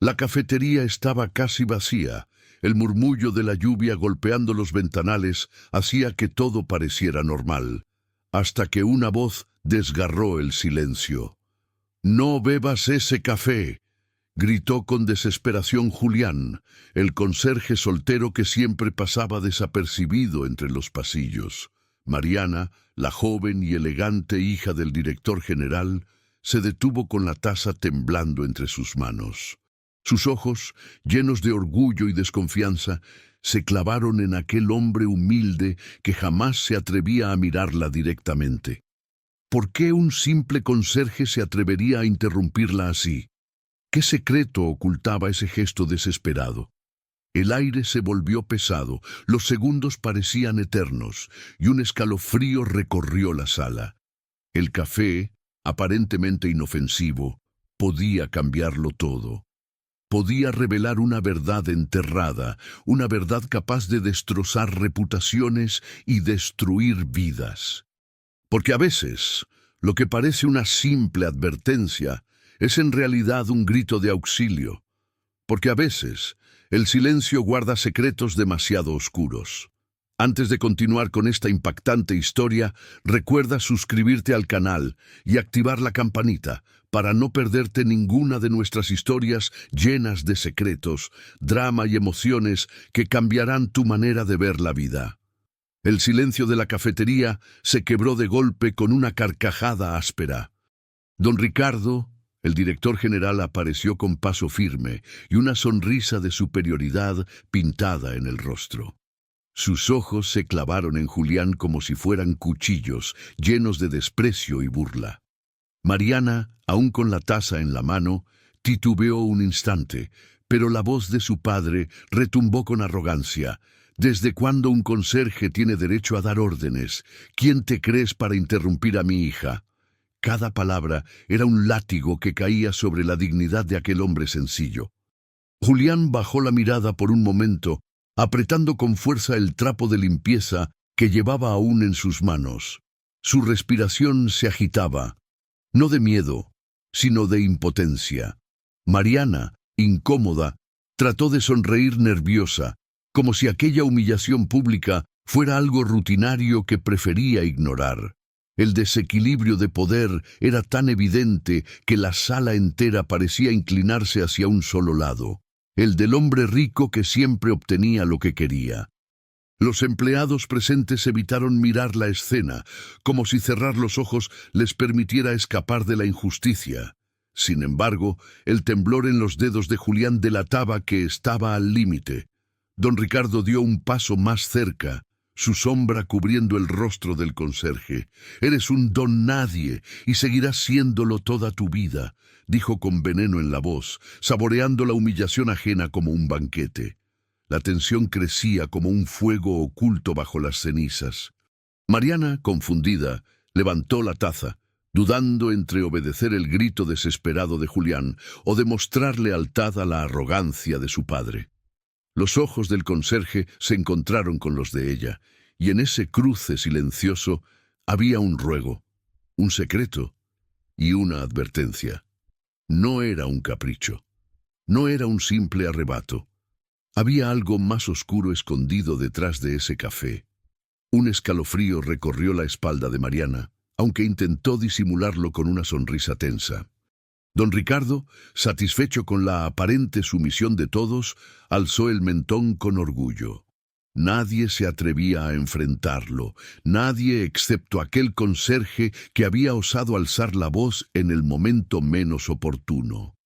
La cafetería estaba casi vacía. El murmullo de la lluvia golpeando los ventanales hacía que todo pareciera normal, hasta que una voz desgarró el silencio. «¡No bebas ese café!», gritó con desesperación Julián, el conserje soltero que siempre pasaba desapercibido entre los pasillos. Mariana, la joven y elegante hija del director general, se detuvo con la taza temblando entre sus manos. Sus ojos, llenos de orgullo y desconfianza, se clavaron en aquel hombre humilde que jamás se atrevía a mirarla directamente. ¿Por qué un simple conserje se atrevería a interrumpirla así? ¿Qué secreto ocultaba ese gesto desesperado? El aire se volvió pesado, los segundos parecían eternos, y un escalofrío recorrió la sala. El café, aparentemente inofensivo, podía cambiarlo todo. Podía revelar una verdad enterrada, una verdad capaz de destrozar reputaciones y destruir vidas. Porque a veces, lo que parece una simple advertencia es en realidad un grito de auxilio. Porque a veces, el silencio guarda secretos demasiado oscuros. Antes de continuar con esta impactante historia, recuerda suscribirte al canal y activar la campanita para no perderte ninguna de nuestras historias llenas de secretos, drama y emociones que cambiarán tu manera de ver la vida. El silencio de la cafetería se quebró de golpe con una carcajada áspera. Don Ricardo, el director general, apareció con paso firme y una sonrisa de superioridad pintada en el rostro. Sus ojos se clavaron en Julián como si fueran cuchillos, llenos de desprecio y burla. Mariana, aún con la taza en la mano, titubeó un instante, pero la voz de su padre retumbó con arrogancia. «¿Desde cuándo un conserje tiene derecho a dar órdenes? ¿Quién te crees para interrumpir a mi hija?». Cada palabra era un látigo que caía sobre la dignidad de aquel hombre sencillo. Julián bajó la mirada por un momento, apretando con fuerza el trapo de limpieza que llevaba aún en sus manos. Su respiración se agitaba, no de miedo, sino de impotencia. Mariana, incómoda, trató de sonreír nerviosa, como si aquella humillación pública fuera algo rutinario que prefería ignorar. El desequilibrio de poder era tan evidente que la sala entera parecía inclinarse hacia un solo lado, el del hombre rico que siempre obtenía lo que quería. Los empleados presentes evitaron mirar la escena, como si cerrar los ojos les permitiera escapar de la injusticia. Sin embargo, el temblor en los dedos de Julián delataba que estaba al límite. Don Ricardo dio un paso más cerca, su sombra cubriendo el rostro del conserje. «Eres un don nadie y seguirás siéndolo toda tu vida», dijo con veneno en la voz, saboreando la humillación ajena como un banquete. La tensión crecía como un fuego oculto bajo las cenizas. Mariana, confundida, levantó la taza, dudando entre obedecer el grito desesperado de Julián o demostrar lealtad a la arrogancia de su padre. Los ojos del conserje se encontraron con los de ella, y en ese cruce silencioso había un ruego, un secreto y una advertencia. No era un capricho, no era un simple arrebato. Había algo más oscuro escondido detrás de ese café. Un escalofrío recorrió la espalda de Mariana, aunque intentó disimularlo con una sonrisa tensa. Don Ricardo, satisfecho con la aparente sumisión de todos, alzó el mentón con orgullo. Nadie se atrevía a enfrentarlo, nadie excepto aquel conserje que había osado alzar la voz en el momento menos oportuno.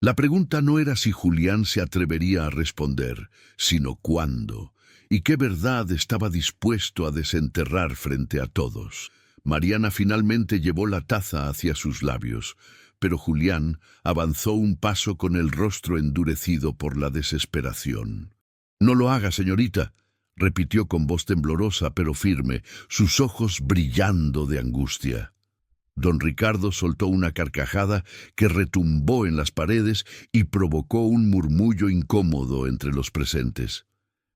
La pregunta no era si Julián se atrevería a responder, sino cuándo, y qué verdad estaba dispuesto a desenterrar frente a todos. Mariana finalmente llevó la taza hacia sus labios, pero Julián avanzó un paso con el rostro endurecido por la desesperación. «No lo haga, señorita», repitió con voz temblorosa pero firme, sus ojos brillando de angustia. Don Ricardo soltó una carcajada que retumbó en las paredes y provocó un murmullo incómodo entre los presentes.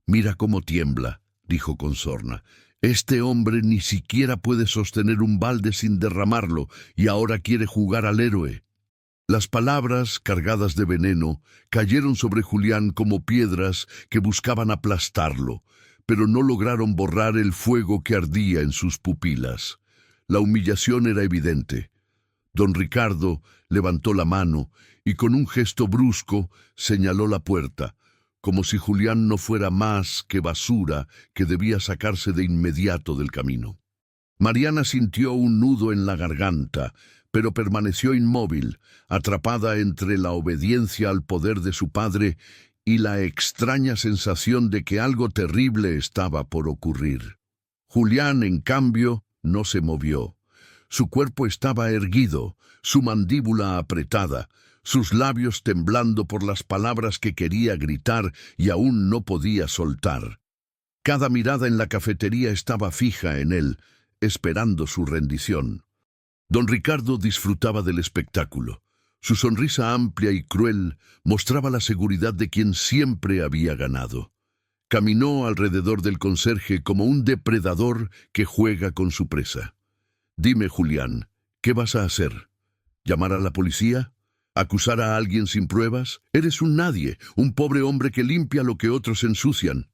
«Mira cómo tiembla», dijo con sorna. «Este hombre ni siquiera puede sostener un balde sin derramarlo y ahora quiere jugar al héroe». Las palabras, cargadas de veneno, cayeron sobre Julián como piedras que buscaban aplastarlo, pero no lograron borrar el fuego que ardía en sus pupilas. La humillación era evidente. Don Ricardo levantó la mano y con un gesto brusco señaló la puerta, como si Julián no fuera más que basura que debía sacarse de inmediato del camino. Mariana sintió un nudo en la garganta, pero permaneció inmóvil, atrapada entre la obediencia al poder de su padre y la extraña sensación de que algo terrible estaba por ocurrir. Julián, en cambio, no se movió. Su cuerpo estaba erguido, su mandíbula apretada, sus labios temblando por las palabras que quería gritar y aún no podía soltar. Cada mirada en la cafetería estaba fija en él, esperando su rendición. Don Ricardo disfrutaba del espectáculo. Su sonrisa amplia y cruel mostraba la seguridad de quien siempre había ganado. Caminó alrededor del conserje como un depredador que juega con su presa. «Dime, Julián, ¿qué vas a hacer? ¿Llamar a la policía? ¿Acusar a alguien sin pruebas? Eres un nadie, un pobre hombre que limpia lo que otros ensucian».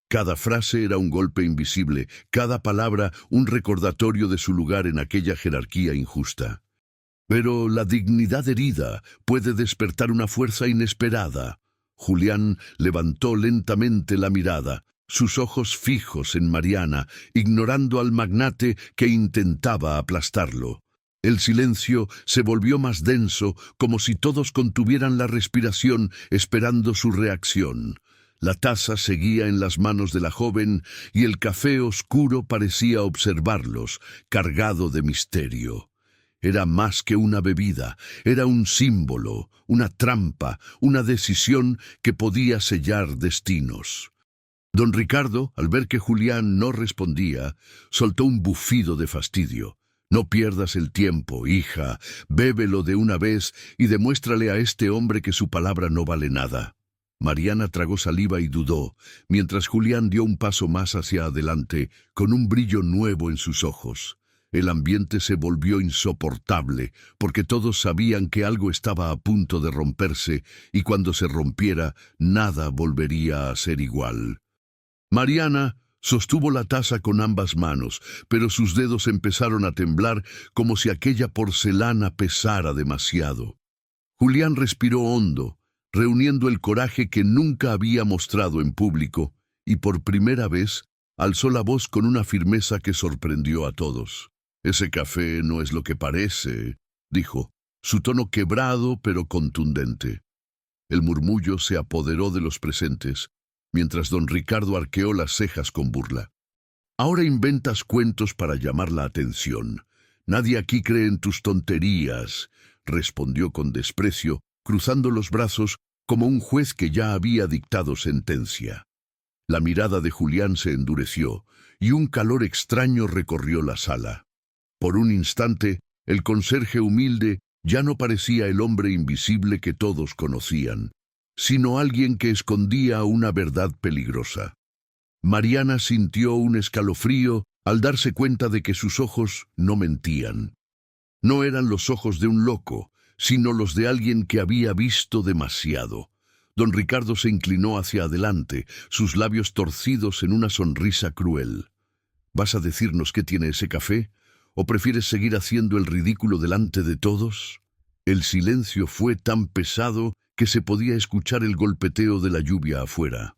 Cada frase era un golpe invisible, cada palabra un recordatorio de su lugar en aquella jerarquía injusta. Pero la dignidad herida puede despertar una fuerza inesperada. Julián levantó lentamente la mirada, sus ojos fijos en Mariana, ignorando al magnate que intentaba aplastarlo. El silencio se volvió más denso, como si todos contuvieran la respiración esperando su reacción. La taza seguía en las manos de la joven y el café oscuro parecía observarlos, cargado de misterio. Era más que una bebida, era un símbolo, una trampa, una decisión que podía sellar destinos. Don Ricardo, al ver que Julián no respondía, soltó un bufido de fastidio. «No pierdas el tiempo, hija, bébelo de una vez y demuéstrale a este hombre que su palabra no vale nada». Mariana tragó saliva y dudó, mientras Julián dio un paso más hacia adelante, con un brillo nuevo en sus ojos. El ambiente se volvió insoportable, porque todos sabían que algo estaba a punto de romperse, y cuando se rompiera, nada volvería a ser igual. Mariana sostuvo la taza con ambas manos, pero sus dedos empezaron a temblar como si aquella porcelana pesara demasiado. Julián respiró hondo, reuniendo el coraje que nunca había mostrado en público, y por primera vez alzó la voz con una firmeza que sorprendió a todos. «Ese café no es lo que parece», dijo, su tono quebrado pero contundente. El murmullo se apoderó de los presentes, mientras don Ricardo arqueó las cejas con burla. «Ahora inventas cuentos para llamar la atención. Nadie aquí cree en tus tonterías», respondió con desprecio, cruzando los brazos como un juez que ya había dictado sentencia. La mirada de Julián se endureció y un calor extraño recorrió la sala. Por un instante, el conserje humilde ya no parecía el hombre invisible que todos conocían, sino alguien que escondía una verdad peligrosa. Mariana sintió un escalofrío al darse cuenta de que sus ojos no mentían. No eran los ojos de un loco, sino los de alguien que había visto demasiado. Don Ricardo se inclinó hacia adelante, sus labios torcidos en una sonrisa cruel. «¿Vas a decirnos qué tiene ese café? ¿O prefieres seguir haciendo el ridículo delante de todos?» El silencio fue tan pesado que se podía escuchar el golpeteo de la lluvia afuera.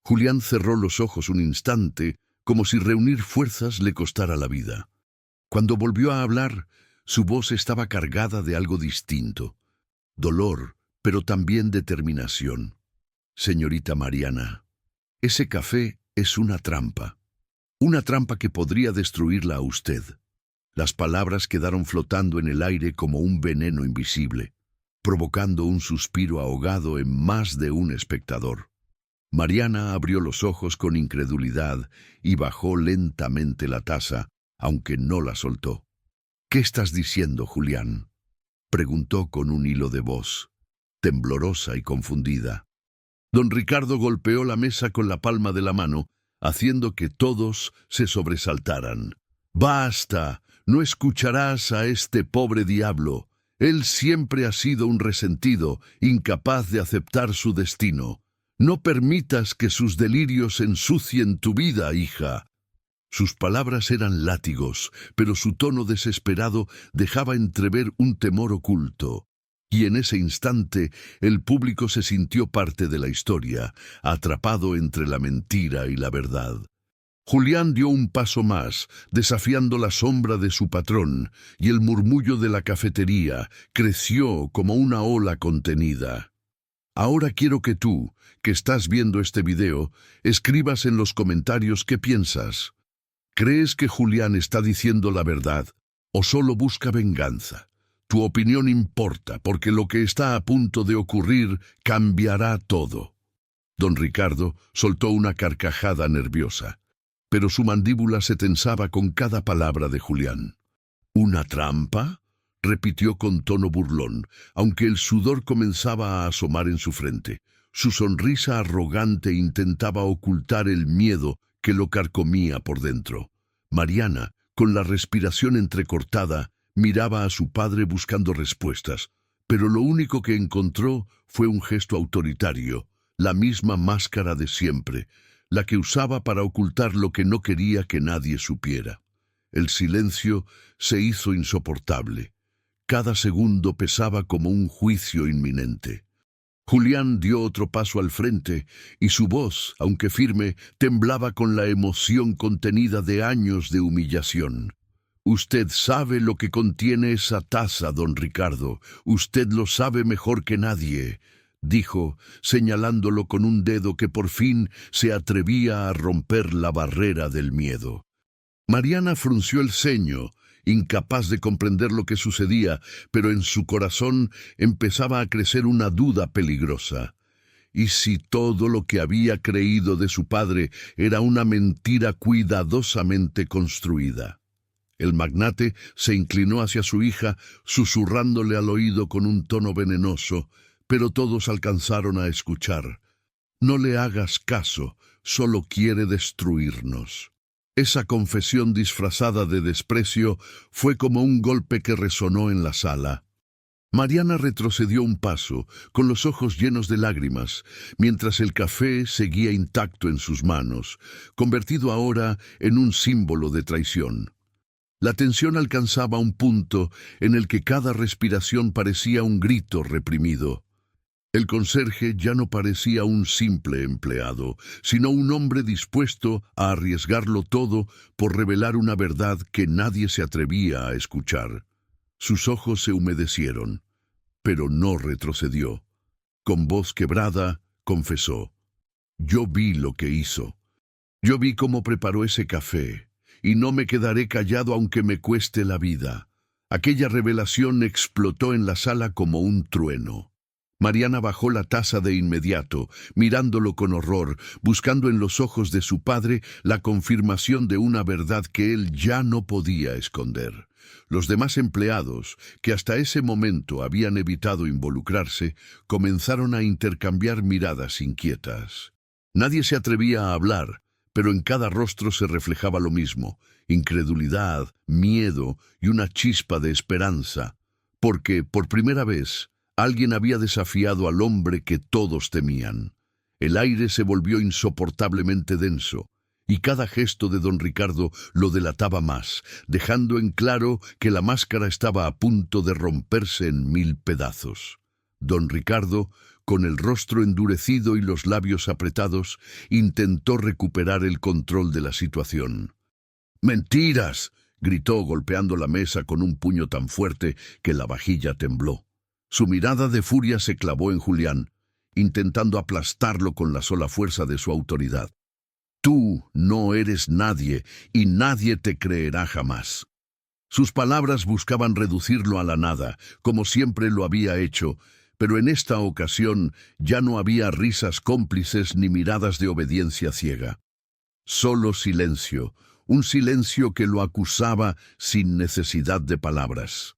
Julián cerró los ojos un instante, como si reunir fuerzas le costara la vida. Cuando volvió a hablar, su voz estaba cargada de algo distinto. Dolor, pero también determinación. «Señorita Mariana, ese café es una trampa que podría destruirla a usted». Las palabras quedaron flotando en el aire como un veneno invisible, provocando un suspiro ahogado en más de un espectador. Mariana abrió los ojos con incredulidad y bajó lentamente la taza, aunque no la soltó. «¿Qué estás diciendo, Julián?», preguntó con un hilo de voz, temblorosa y confundida. Don Ricardo golpeó la mesa con la palma de la mano, haciendo que todos se sobresaltaran. «¡Basta! No escucharás a este pobre diablo. Él siempre ha sido un resentido, incapaz de aceptar su destino. No permitas que sus delirios ensucien tu vida, hija. Sus palabras eran látigos, pero su tono desesperado dejaba entrever un temor oculto. Y en ese instante el público se sintió parte de la historia, atrapado entre la mentira y la verdad. Julián dio un paso más, desafiando la sombra de su patrón, y el murmullo de la cafetería creció como una ola contenida. Ahora quiero que tú, que estás viendo este video, escribas en los comentarios qué piensas. ¿Crees que Julián está diciendo la verdad o solo busca venganza? Tu opinión importa, porque lo que está a punto de ocurrir cambiará todo. Don Ricardo soltó una carcajada nerviosa, pero su mandíbula se tensaba con cada palabra de Julián. ¿Una trampa?, repitió con tono burlón, aunque el sudor comenzaba a asomar en su frente. Su sonrisa arrogante intentaba ocultar el miedo que lo carcomía por dentro. Mariana, con la respiración entrecortada, miraba a su padre buscando respuestas, pero lo único que encontró fue un gesto autoritario, la misma máscara de siempre, la que usaba para ocultar lo que no quería que nadie supiera. El silencio se hizo insoportable. Cada segundo pesaba como un juicio inminente. Julián dio otro paso al frente, y su voz, aunque firme, temblaba con la emoción contenida de años de humillación. «Usted sabe lo que contiene esa taza, don Ricardo. Usted lo sabe mejor que nadie», dijo, señalándolo con un dedo que por fin se atrevía a romper la barrera del miedo. Mariana frunció el ceño, incapaz de comprender lo que sucedía, pero en su corazón empezaba a crecer una duda peligrosa. ¿Y si todo lo que había creído de su padre era una mentira cuidadosamente construida? El magnate se inclinó hacia su hija, susurrándole al oído con un tono venenoso, pero todos alcanzaron a escuchar. «No le hagas caso, solo quiere destruirnos». Esa confesión disfrazada de desprecio fue como un golpe que resonó en la sala. Mariana retrocedió un paso, con los ojos llenos de lágrimas, mientras el café seguía intacto en sus manos, convertido ahora en un símbolo de traición. La tensión alcanzaba un punto en el que cada respiración parecía un grito reprimido. El conserje ya no parecía un simple empleado, sino un hombre dispuesto a arriesgarlo todo por revelar una verdad que nadie se atrevía a escuchar. Sus ojos se humedecieron, pero no retrocedió. Con voz quebrada, confesó: «Yo vi lo que hizo. Yo vi cómo preparó ese café, y no me quedaré callado aunque me cueste la vida». Aquella revelación explotó en la sala como un trueno. Mariana bajó la taza de inmediato, mirándolo con horror, buscando en los ojos de su padre la confirmación de una verdad que él ya no podía esconder. Los demás empleados, que hasta ese momento habían evitado involucrarse, comenzaron a intercambiar miradas inquietas. Nadie se atrevía a hablar, pero en cada rostro se reflejaba lo mismo: incredulidad, miedo y una chispa de esperanza, porque, por primera vez, alguien había desafiado al hombre que todos temían. El aire se volvió insoportablemente denso, y cada gesto de don Ricardo lo delataba más, dejando en claro que la máscara estaba a punto de romperse en 1000 pedazos. Don Ricardo, con el rostro endurecido y los labios apretados, intentó recuperar el control de la situación. «¡Mentiras!», gritó golpeando la mesa con un puño tan fuerte que la vajilla tembló. Su mirada de furia se clavó en Julián, intentando aplastarlo con la sola fuerza de su autoridad. «Tú no eres nadie, y nadie te creerá jamás». Sus palabras buscaban reducirlo a la nada, como siempre lo había hecho, pero en esta ocasión ya no había risas cómplices ni miradas de obediencia ciega. Solo silencio, un silencio que lo acusaba sin necesidad de palabras.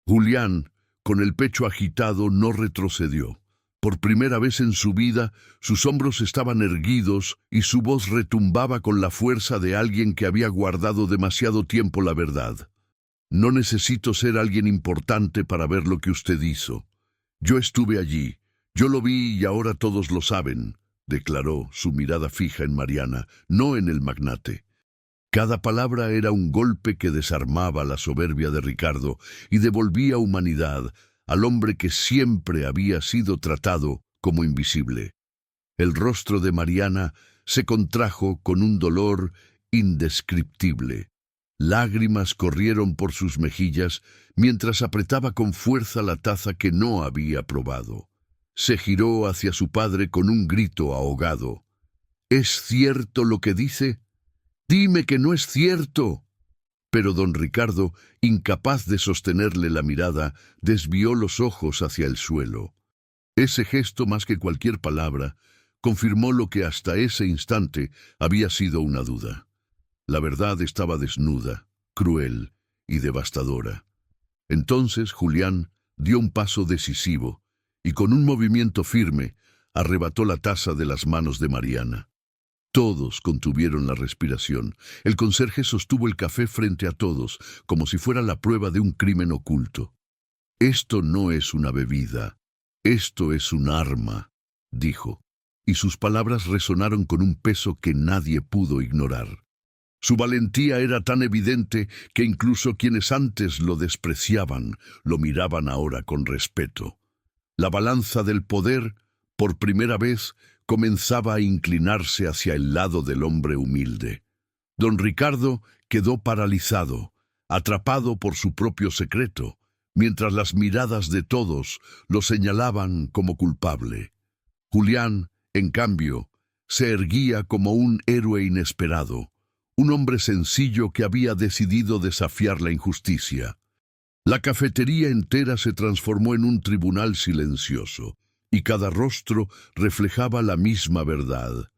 Julián, con el pecho agitado, no retrocedió. Por primera vez en su vida, sus hombros estaban erguidos y su voz retumbaba con la fuerza de alguien que había guardado demasiado tiempo la verdad. No necesito ser alguien importante para ver lo que usted hizo. Yo estuve allí, yo lo vi y ahora todos lo saben, declaró, su mirada fija en Mariana, no en el magnate. Cada palabra era un golpe que desarmaba la soberbia de Ricardo y devolvía humanidad al hombre que siempre había sido tratado como invisible. El rostro de Mariana se contrajo con un dolor indescriptible. Lágrimas corrieron por sus mejillas mientras apretaba con fuerza la taza que no había probado. Se giró hacia su padre con un grito ahogado. ¿Es cierto lo que dice? Dime que no es cierto. Pero don Ricardo, incapaz de sostenerle la mirada, desvió los ojos hacia el suelo. Ese gesto, más que cualquier palabra, confirmó lo que hasta ese instante había sido una duda. La verdad estaba desnuda, cruel y devastadora. Entonces Julián dio un paso decisivo y con un movimiento firme arrebató la taza de las manos de Mariana. Todos contuvieron la respiración. El conserje sostuvo el café frente a todos, como si fuera la prueba de un crimen oculto. «Esto no es una bebida, esto es un arma», dijo, y sus palabras resonaron con un peso que nadie pudo ignorar. Su valentía era tan evidente que incluso quienes antes lo despreciaban, lo miraban ahora con respeto. La balanza del poder, por primera vez, comenzaba a inclinarse hacia el lado del hombre humilde. Don Ricardo quedó paralizado, atrapado por su propio secreto, mientras las miradas de todos lo señalaban como culpable. Julián, en cambio, se erguía como un héroe inesperado, un hombre sencillo que había decidido desafiar la injusticia. La cafetería entera se transformó en un tribunal silencioso, y cada rostro reflejaba la misma verdad.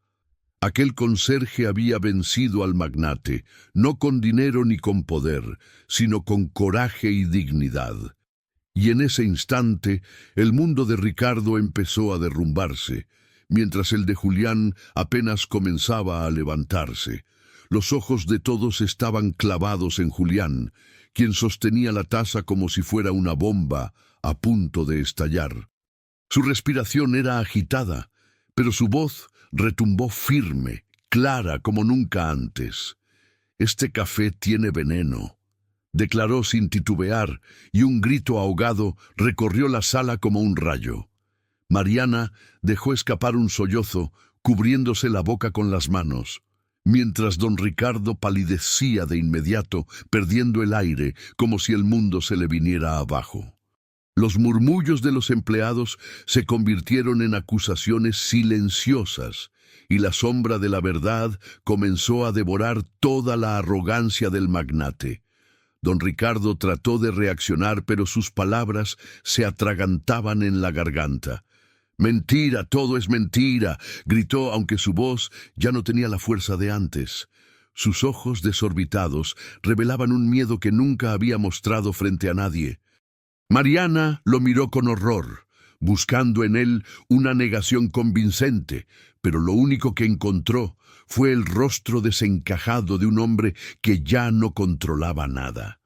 Aquel conserje había vencido al magnate, no con dinero ni con poder, sino con coraje y dignidad. Y en ese instante, el mundo de Ricardo empezó a derrumbarse, mientras el de Julián apenas comenzaba a levantarse. Los ojos de todos estaban clavados en Julián, quien sostenía la taza como si fuera una bomba a punto de estallar. Su respiración era agitada, pero su voz retumbó firme, clara como nunca antes. «Este café tiene veneno», declaró sin titubear, y un grito ahogado recorrió la sala como un rayo. Mariana dejó escapar un sollozo, cubriéndose la boca con las manos, mientras don Ricardo palidecía de inmediato, perdiendo el aire, como si el mundo se le viniera abajo. Los murmullos de los empleados se convirtieron en acusaciones silenciosas, y la sombra de la verdad comenzó a devorar toda la arrogancia del magnate. Don Ricardo trató de reaccionar, pero sus palabras se atragantaban en la garganta. «Mentira, todo es mentira», gritó, aunque su voz ya no tenía la fuerza de antes. Sus ojos desorbitados revelaban un miedo que nunca había mostrado frente a nadie. Mariana lo miró con horror, buscando en él una negación convincente, pero lo único que encontró fue el rostro desencajado de un hombre que ya no controlaba nada.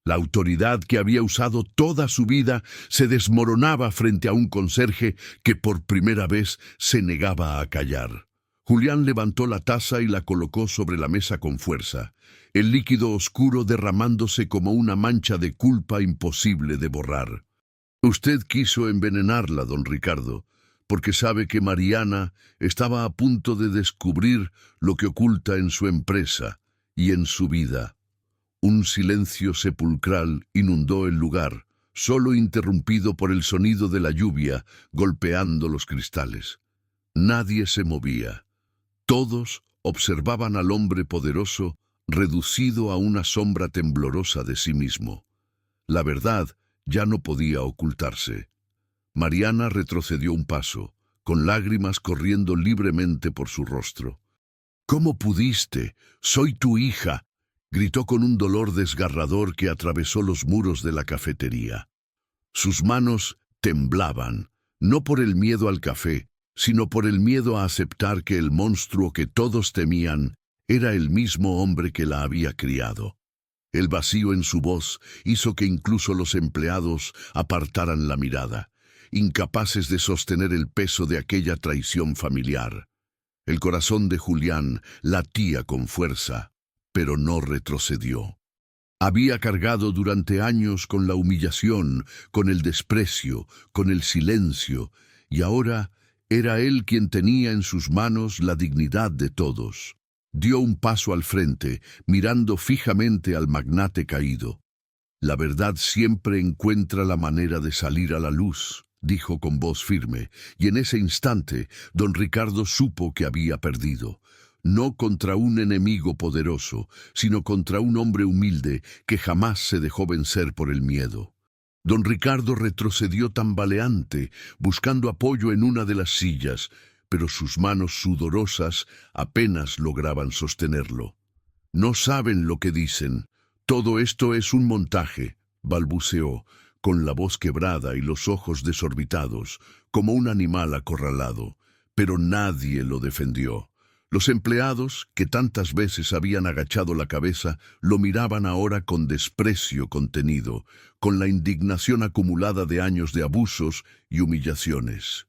La autoridad que había usado toda su vida se desmoronaba frente a un conserje que por primera vez se negaba a callar. Julián levantó la taza y la colocó sobre la mesa con fuerza, el líquido oscuro derramándose como una mancha de culpa imposible de borrar. «Usted quiso envenenarla, don Ricardo, porque sabe que Mariana estaba a punto de descubrir lo que oculta en su empresa y en su vida». Un silencio sepulcral inundó el lugar, solo interrumpido por el sonido de la lluvia golpeando los cristales. Nadie se movía. Todos observaban al hombre poderoso reducido a una sombra temblorosa de sí mismo. La verdad ya no podía ocultarse. Mariana retrocedió un paso, con lágrimas corriendo libremente por su rostro. «¿Cómo pudiste? Soy tu hija», gritó con un dolor desgarrador que atravesó los muros de la cafetería. Sus manos temblaban, no por el miedo al café, sino por el miedo a aceptar que el monstruo que todos temían era el mismo hombre que la había criado. El vacío en su voz hizo que incluso los empleados apartaran la mirada, incapaces de sostener el peso de aquella traición familiar. El corazón de Julián latía con fuerza, pero no retrocedió. Había cargado durante años con la humillación, con el desprecio, con el silencio, y ahora era él quien tenía en sus manos la dignidad de todos. Dio un paso al frente, mirando fijamente al magnate caído. «La verdad siempre encuentra la manera de salir a la luz», dijo con voz firme, y en ese instante don Ricardo supo que había perdido. No contra un enemigo poderoso, sino contra un hombre humilde que jamás se dejó vencer por el miedo. Don Ricardo retrocedió tambaleante, buscando apoyo en una de las sillas, pero sus manos sudorosas apenas lograban sostenerlo. «No saben lo que dicen. Todo esto es un montaje», balbuceó, con la voz quebrada y los ojos desorbitados, como un animal acorralado. Pero nadie lo defendió. Los empleados, que tantas veces habían agachado la cabeza, lo miraban ahora con desprecio contenido, con la indignación acumulada de años de abusos y humillaciones.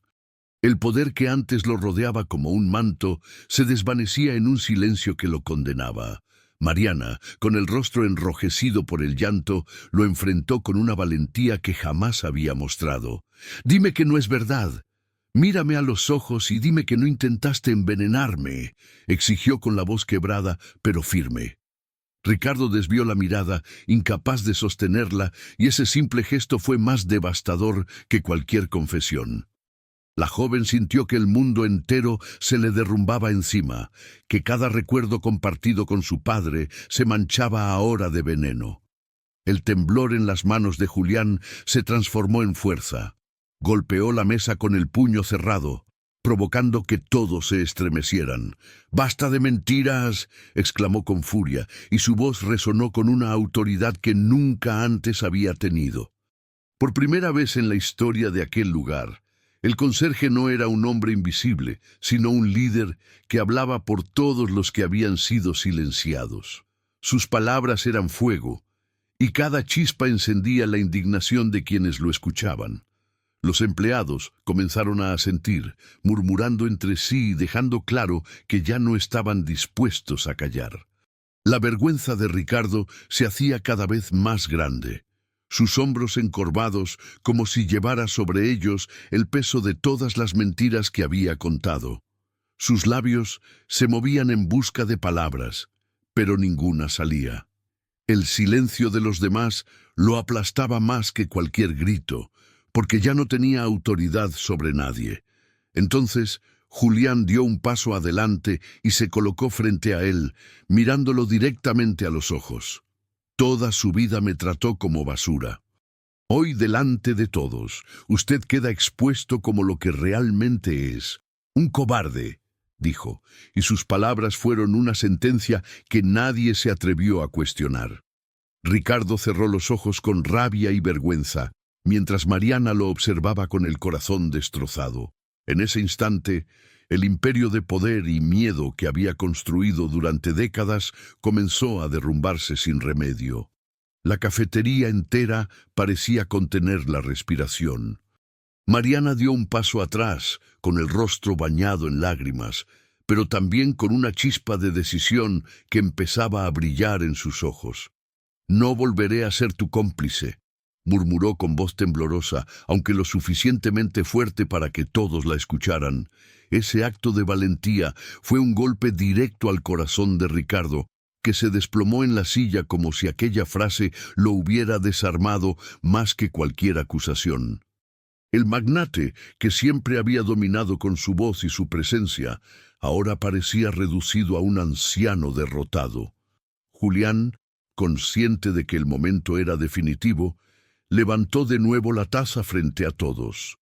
El poder que antes lo rodeaba como un manto se desvanecía en un silencio que lo condenaba. Mariana, con el rostro enrojecido por el llanto, lo enfrentó con una valentía que jamás había mostrado. «Dime que no es verdad. Mírame a los ojos y dime que no intentaste envenenarme», exigió con la voz quebrada, pero firme. Ricardo desvió la mirada, incapaz de sostenerla, y ese simple gesto fue más devastador que cualquier confesión. La joven sintió que el mundo entero se le derrumbaba encima, que cada recuerdo compartido con su padre se manchaba ahora de veneno. El temblor en las manos de Julián se transformó en fuerza. Golpeó la mesa con el puño cerrado, provocando que todos se estremecieran. «¡Basta de mentiras!», exclamó con furia, y su voz resonó con una autoridad que nunca antes había tenido. Por primera vez en la historia de aquel lugar, el conserje no era un hombre invisible, sino un líder que hablaba por todos los que habían sido silenciados. Sus palabras eran fuego, y cada chispa encendía la indignación de quienes lo escuchaban. Los empleados comenzaron a asentir, murmurando entre sí y dejando claro que ya no estaban dispuestos a callar. La vergüenza de Ricardo se hacía cada vez más grande. Sus hombros encorvados, como si llevara sobre ellos el peso de todas las mentiras que había contado. Sus labios se movían en busca de palabras, pero ninguna salía. El silencio de los demás lo aplastaba más que cualquier grito, porque ya no tenía autoridad sobre nadie. Entonces Julián dio un paso adelante y se colocó frente a él, mirándolo directamente a los ojos. «Toda su vida me trató como basura. Hoy, delante de todos, usted queda expuesto como lo que realmente es. Un cobarde», dijo, y sus palabras fueron una sentencia que nadie se atrevió a cuestionar. Ricardo cerró los ojos con rabia y vergüenza, mientras Mariana lo observaba con el corazón destrozado. En ese instante, el imperio de poder y miedo que había construido durante décadas comenzó a derrumbarse sin remedio. La cafetería entera parecía contener la respiración. Mariana dio un paso atrás, con el rostro bañado en lágrimas, pero también con una chispa de decisión que empezaba a brillar en sus ojos. «No volveré a ser tu cómplice», murmuró con voz temblorosa, aunque lo suficientemente fuerte para que todos la escucharan. Ese acto de valentía fue un golpe directo al corazón de Ricardo, que se desplomó en la silla como si aquella frase lo hubiera desarmado más que cualquier acusación. El magnate, que siempre había dominado con su voz y su presencia, ahora parecía reducido a un anciano derrotado. Julián, consciente de que el momento era definitivo, levantó de nuevo la taza frente a todos.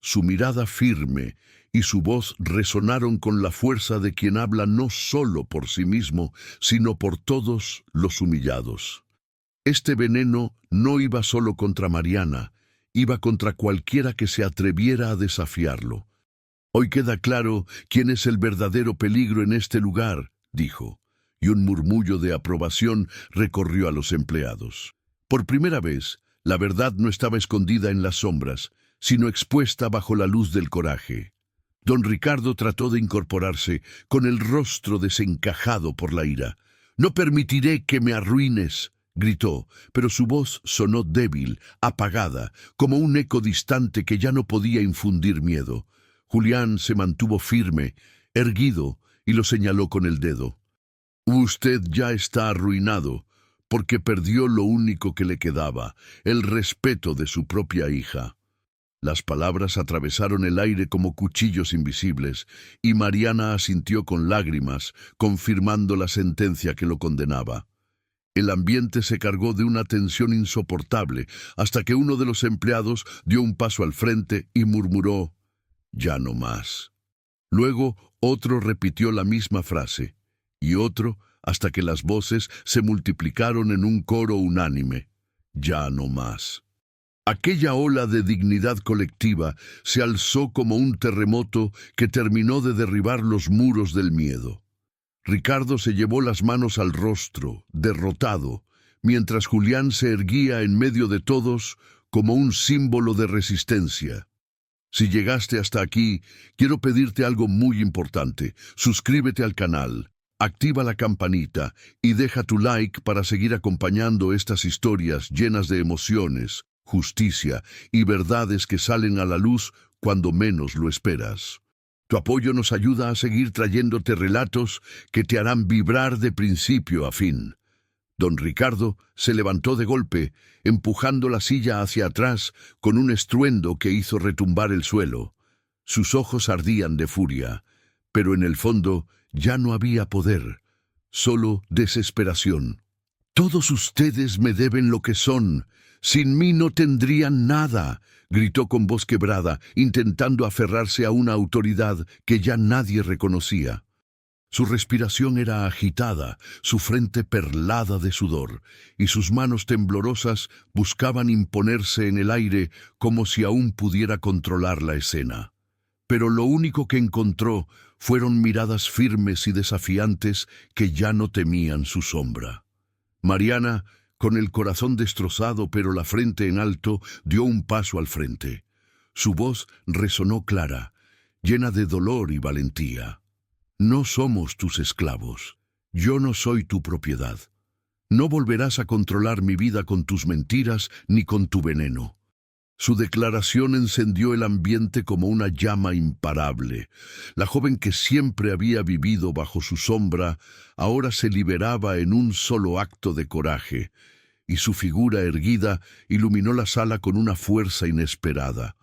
Su mirada firme y su voz resonaron con la fuerza de quien habla no solo por sí mismo, sino por todos los humillados. Este veneno no iba solo contra Mariana, iba contra cualquiera que se atreviera a desafiarlo. «Hoy queda claro quién es el verdadero peligro en este lugar», dijo. y un murmullo de aprobación recorrió a los empleados. Por primera vez, la verdad no estaba escondida en las sombras, sino expuesta bajo la luz del coraje. Don Ricardo trató de incorporarse, con el rostro desencajado por la ira. «No permitiré que me arruines», gritó, pero su voz sonó débil, apagada, como un eco distante que ya no podía infundir miedo. Julián se mantuvo firme, erguido, y lo señaló con el dedo. «Usted ya está arruinado, porque perdió lo único que le quedaba, el respeto de su propia hija». Las palabras atravesaron el aire como cuchillos invisibles, y Mariana asintió con lágrimas, confirmando la sentencia que lo condenaba. El ambiente se cargó de una tensión insoportable, hasta que uno de los empleados dio un paso al frente y murmuró: «Ya no más». Luego otro repitió la misma frase, y otro, hasta que las voces se multiplicaron en un coro unánime: «Ya no más». Aquella ola de dignidad colectiva se alzó como un terremoto que terminó de derribar los muros del miedo. Ricardo se llevó las manos al rostro, derrotado, mientras Julián se erguía en medio de todos como un símbolo de resistencia. Si llegaste hasta aquí, quiero pedirte algo muy importante. Suscríbete al canal, activa la campanita y deja tu like para seguir acompañando estas historias llenas de emociones, justicia y verdades que salen a la luz cuando menos lo esperas. Tu apoyo nos ayuda a seguir trayéndote relatos que te harán vibrar de principio a fin. Don Ricardo se levantó de golpe, empujando la silla hacia atrás con un estruendo que hizo retumbar el suelo. Sus ojos ardían de furia, pero en el fondo ya no había poder, solo desesperación. «Todos ustedes me deben lo que son. Sin mí no tendrían nada», gritó con voz quebrada, intentando aferrarse a una autoridad que ya nadie reconocía. Su respiración era agitada, su frente perlada de sudor, y sus manos temblorosas buscaban imponerse en el aire como si aún pudiera controlar la escena. Pero lo único que encontró fueron miradas firmes y desafiantes que ya no temían su sombra. Mariana, con el corazón destrozado pero la frente en alto, dio un paso al frente. Su voz resonó clara, llena de dolor y valentía. «No somos tus esclavos. Yo no soy tu propiedad. No volverás a controlar mi vida con tus mentiras ni con tu veneno». Su declaración encendió el ambiente como una llama imparable. La joven que siempre había vivido bajo su sombra ahora se liberaba en un solo acto de coraje, y su figura erguida iluminó la sala con una fuerza inesperada.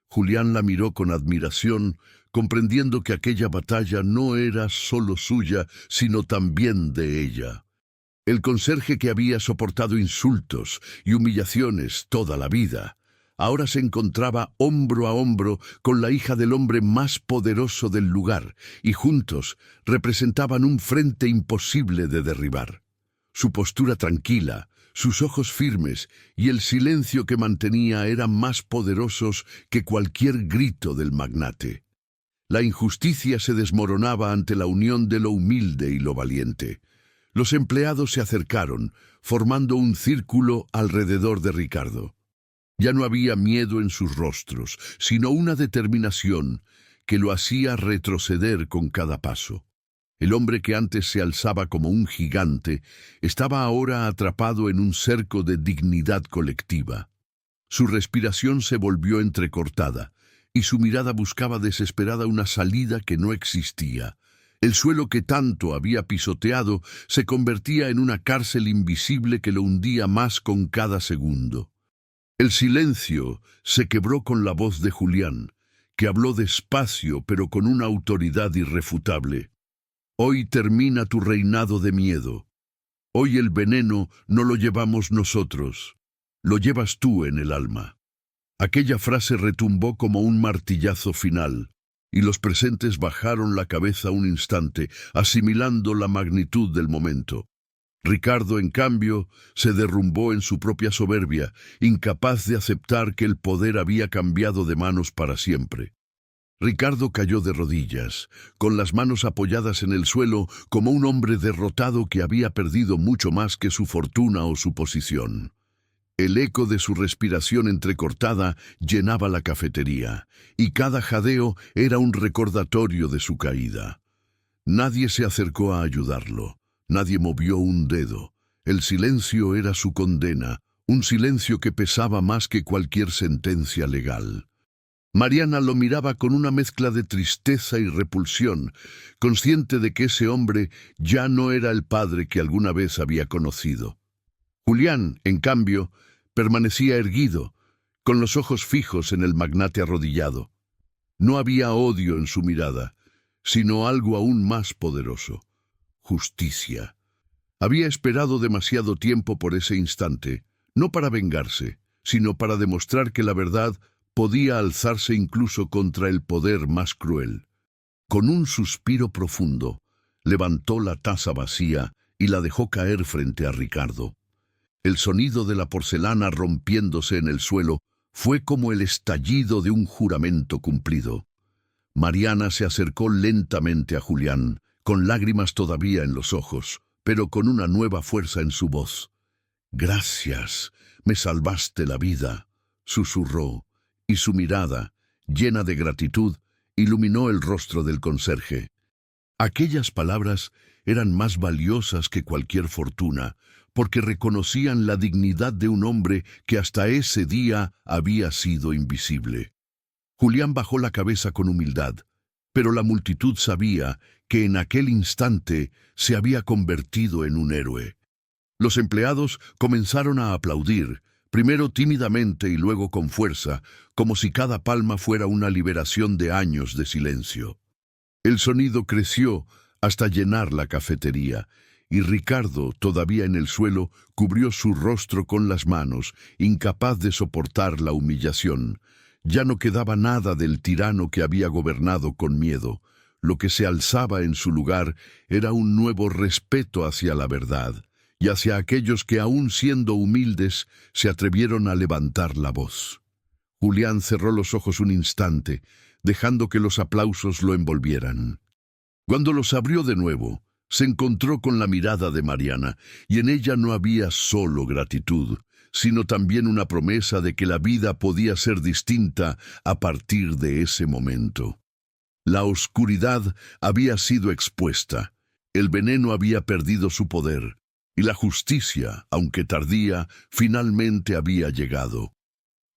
Julián la miró con admiración, comprendiendo que aquella batalla no era solo suya, sino también de ella. El conserje que había soportado insultos y humillaciones toda la vida, ahora se encontraba hombro a hombro con la hija del hombre más poderoso del lugar, y juntos representaban un frente imposible de derribar. Su postura tranquila, sus ojos firmes y el silencio que mantenía eran más poderosos que cualquier grito del magnate. La injusticia se desmoronaba ante la unión de lo humilde y lo valiente. Los empleados se acercaron, formando un círculo alrededor de Ricardo. Ya no había miedo en sus rostros, sino una determinación que lo hacía retroceder con cada paso. El hombre que antes se alzaba como un gigante estaba ahora atrapado en un cerco de dignidad colectiva. Su respiración se volvió entrecortada, y su mirada buscaba desesperada una salida que no existía. El suelo que tanto había pisoteado se convertía en una cárcel invisible que lo hundía más con cada segundo. El silencio se quebró con la voz de Julián, que habló despacio pero con una autoridad irrefutable. «Hoy termina tu reinado de miedo. Hoy el veneno no lo llevamos nosotros, lo llevas tú en el alma». Aquella frase retumbó como un martillazo final, y los presentes bajaron la cabeza un instante, asimilando la magnitud del momento. Ricardo, en cambio, se derrumbó en su propia soberbia, incapaz de aceptar que el poder había cambiado de manos para siempre. Ricardo cayó de rodillas, con las manos apoyadas en el suelo, como un hombre derrotado que había perdido mucho más que su fortuna o su posición. El eco de su respiración entrecortada llenaba la cafetería, y cada jadeo era un recordatorio de su caída. Nadie se acercó a ayudarlo, nadie movió un dedo. El silencio era su condena, un silencio que pesaba más que cualquier sentencia legal. Mariana lo miraba con una mezcla de tristeza y repulsión, consciente de que ese hombre ya no era el padre que alguna vez había conocido. Julián, en cambio, permanecía erguido, con los ojos fijos en el magnate arrodillado. No había odio en su mirada, sino algo aún más poderoso: justicia. Había esperado demasiado tiempo por ese instante, no para vengarse, sino para demostrar que la verdad podía alzarse incluso contra el poder más cruel. Con un suspiro profundo, levantó la taza vacía y la dejó caer frente a Ricardo. El sonido de la porcelana rompiéndose en el suelo fue como el estallido de un juramento cumplido. Mariana se acercó lentamente a Julián, con lágrimas todavía en los ojos, pero con una nueva fuerza en su voz. «Gracias, me salvaste la vida», susurró, y su mirada, llena de gratitud, iluminó el rostro del conserje. Aquellas palabras eran más valiosas que cualquier fortuna, porque reconocían la dignidad de un hombre que hasta ese día había sido invisible. Julián bajó la cabeza con humildad, pero la multitud sabía que en aquel instante se había convertido en un héroe. Los empleados comenzaron a aplaudir, primero tímidamente y luego con fuerza, como si cada palma fuera una liberación de años de silencio. El sonido creció hasta llenar la cafetería, y Ricardo, todavía en el suelo, cubrió su rostro con las manos, incapaz de soportar la humillación. Ya no quedaba nada del tirano que había gobernado con miedo. Lo que se alzaba en su lugar era un nuevo respeto hacia la verdad, y hacia aquellos que, aun siendo humildes, se atrevieron a levantar la voz. Julián cerró los ojos un instante, dejando que los aplausos lo envolvieran. Cuando los abrió de nuevo, se encontró con la mirada de Mariana, y en ella no había solo gratitud, sino también una promesa de que la vida podía ser distinta a partir de ese momento. La oscuridad había sido expuesta, el veneno había perdido su poder, y la justicia, aunque tardía, finalmente había llegado.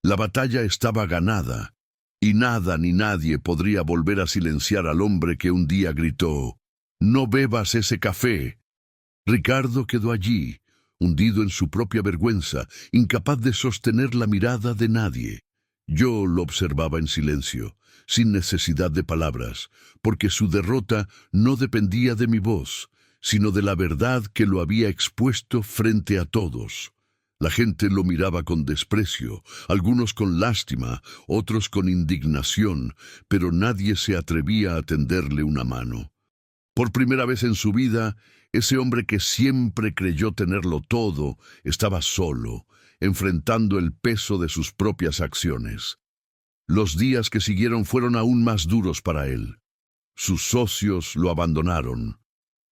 La batalla estaba ganada, y nada ni nadie podría volver a silenciar al hombre que un día gritó: «No bebas ese café». Ricardo quedó allí, hundido en su propia vergüenza, incapaz de sostener la mirada de nadie. Yo lo observaba en silencio, sin necesidad de palabras, porque su derrota no dependía de mi voz, sino de la verdad que lo había expuesto frente a todos. La gente lo miraba con desprecio, algunos con lástima, otros con indignación, pero nadie se atrevía a tenderle una mano. Por primera vez en su vida, ese hombre que siempre creyó tenerlo todo, estaba solo, enfrentando el peso de sus propias acciones. Los días que siguieron fueron aún más duros para él. Sus socios lo abandonaron.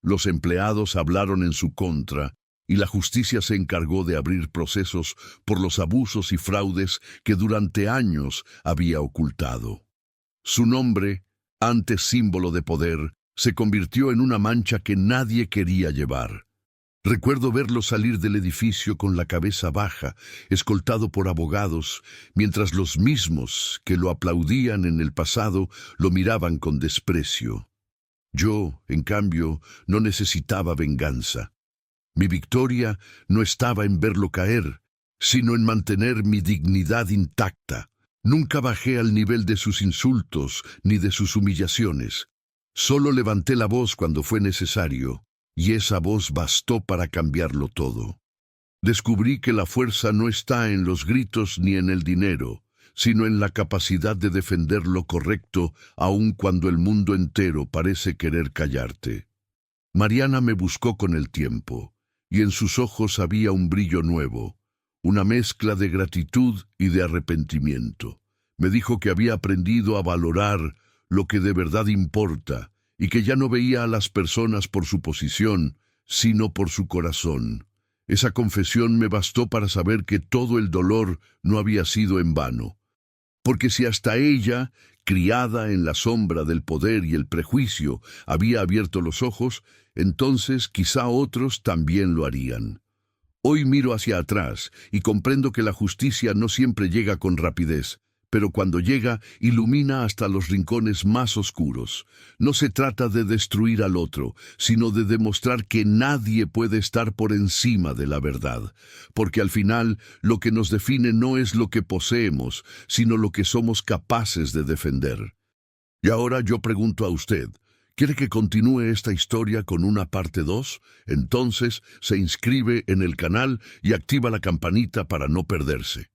Los empleados hablaron en su contra, y la justicia se encargó de abrir procesos por los abusos y fraudes que durante años había ocultado. Su nombre, antes símbolo de poder, se convirtió en una mancha que nadie quería llevar. Recuerdo verlo salir del edificio con la cabeza baja, escoltado por abogados, mientras los mismos que lo aplaudían en el pasado lo miraban con desprecio. Yo, en cambio, no necesitaba venganza. Mi victoria no estaba en verlo caer, sino en mantener mi dignidad intacta. Nunca bajé al nivel de sus insultos ni de sus humillaciones. Solo levanté la voz cuando fue necesario, y esa voz bastó para cambiarlo todo. Descubrí que la fuerza no está en los gritos ni en el dinero, sino en la capacidad de defender lo correcto, aun cuando el mundo entero parece querer callarte. Mariana me buscó con el tiempo, y en sus ojos había un brillo nuevo, una mezcla de gratitud y de arrepentimiento. Me dijo que había aprendido a valorar lo que de verdad importa, y que ya no veía a las personas por su posición, sino por su corazón. Esa confesión me bastó para saber que todo el dolor no había sido en vano. Porque si hasta ella, criada en la sombra del poder y el prejuicio, había abierto los ojos, entonces quizá otros también lo harían. Hoy miro hacia atrás y comprendo que la justicia no siempre llega con rapidez, pero cuando llega, ilumina hasta los rincones más oscuros. No se trata de destruir al otro, sino de demostrar que nadie puede estar por encima de la verdad, porque al final lo que nos define no es lo que poseemos, sino lo que somos capaces de defender. Y ahora yo pregunto a usted, ¿quiere que continúe esta historia con una parte 2? Entonces se inscribe en el canal y activa la campanita para no perderse.